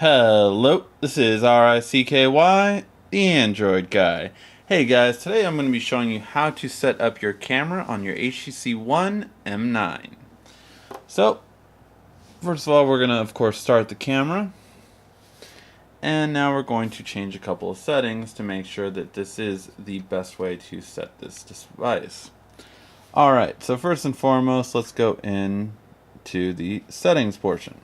Hello, this is RICKY, the Android guy. Hey guys, today I'm going to be showing you how to set up your camera on your HTC ONE M9. So, first of all, we're going to, of course, start the camera. And now we're going to change a couple of settings to make sure that this is the best way to set this device. Alright, so first and foremost, let's go into the settings portion.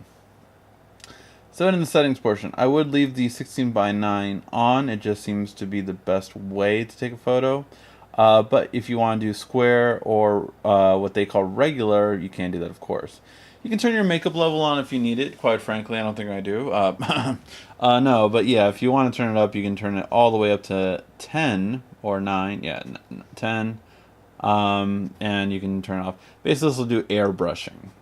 So in the settings portion, I would leave the 16:9 on. It just seems to be the best way to take a photo. But if you want to do square or what they call regular, you can do that, of course. You can turn your makeup level on if you need it. Quite frankly, I don't think I do. No, but yeah, if you want to turn it up, you can turn it all the way up to 10 or 9. Yeah, 10. And you can turn it off. Basically, this will do airbrushing.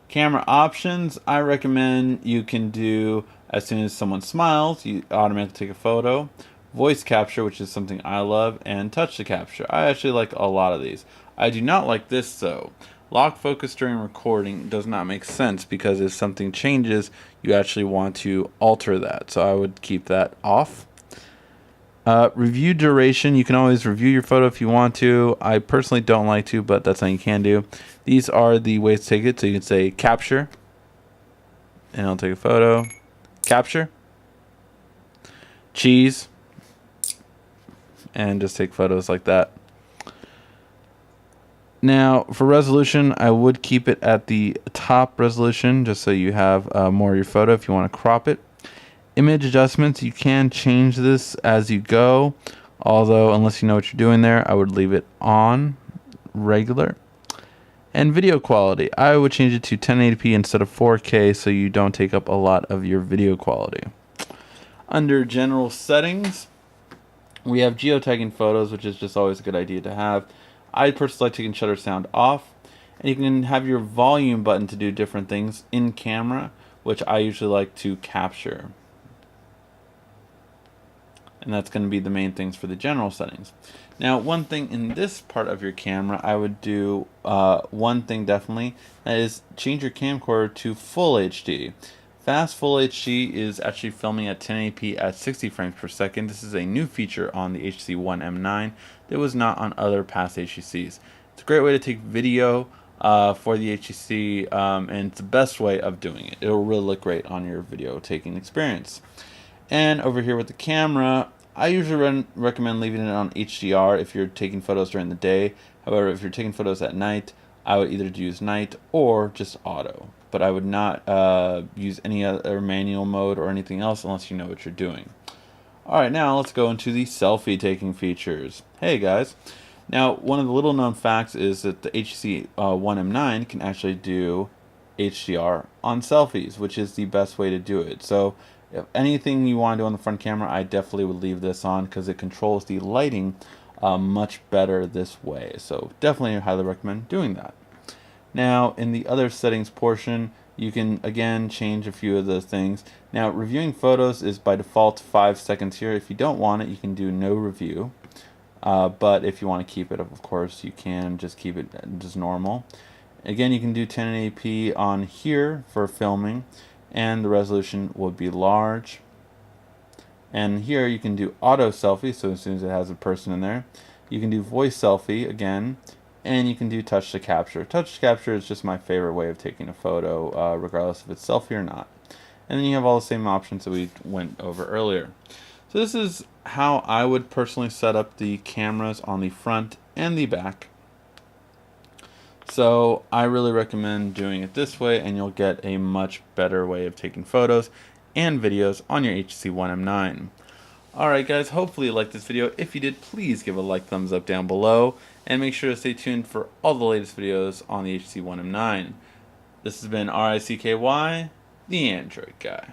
Camera options, I recommend you can do as soon as someone smiles, you automatically take a photo. Voice capture, which is something I love, and touch to capture. I actually like a lot of these. I do not like this though. Lock focus during recording does not make sense because if something changes, you actually want to alter that. So I would keep that off. Review duration, you can always review your photo if you want to. I personally don't like to, but that's something you can do. These are the ways to take it. So you can say capture, and I'll take a photo. Capture, cheese, and just take photos like that. Now, for resolution, I would keep it at the top resolution just so you have more of your photo if you want to crop it. Image adjustments, you can change this as you go, although unless you know what you're doing there, I would leave it on regular. And video quality, I would change it to 1080p instead of 4K so you don't take up a lot of your video quality. Under general settings, we have geotagging photos, which is just always a good idea to have. I personally like taking shutter sound off, and you can have your volume button to do different things in camera, which I usually like to capture. And that's going to be the main things for the general settings. Now, one thing in this part of your camera, I would do one thing definitely, that is change your camcorder to full HD. Fast full HD is actually filming at 1080p at 60 frames per second. This is a new feature on the HTC ONE M9 that was not on other past HTCs. It's a great way to take video for the HTC, and it's the best way of doing it. It'll really look great on your video taking experience. And over here with the camera, I usually recommend leaving it on HDR if you're taking photos during the day. However, if you're taking photos at night, I would either use night or just auto. But I would not use any other manual mode or anything else unless you know what you're doing. Alright, now let's go into the selfie taking features. Hey guys. Now, one of the little known facts is that the HTC ONE M9 can actually do HDR on selfies, which is the best way to do it. So if anything you want to do on the front camera, I definitely would leave this on because it controls the lighting much better this way. So definitely highly recommend doing that. Now, in the other settings portion, you can again change a few of those things. Now, reviewing photos is by default 5 seconds here. If you don't want it, you can do no review. But if you want to keep it, of course, you can just keep it just normal. Again, you can do 1080p on here for filming, and the resolution would be large. And here you can do auto selfie, so as soon as it has a person in there. You can do voice selfie again, and you can do touch to capture. Touch to capture is just my favorite way of taking a photo, regardless if it's selfie or not. And then you have all the same options that we went over earlier. So this is how I would personally set up the cameras on the front and the back. So I really recommend doing it this way, and you'll get a much better way of taking photos and videos on your HTC ONE M9. Alright guys, hopefully you liked this video. If you did, please give a like, thumbs up down below, and make sure to stay tuned for all the latest videos on the HTC ONE M9. This has been RICKY, the Android guy.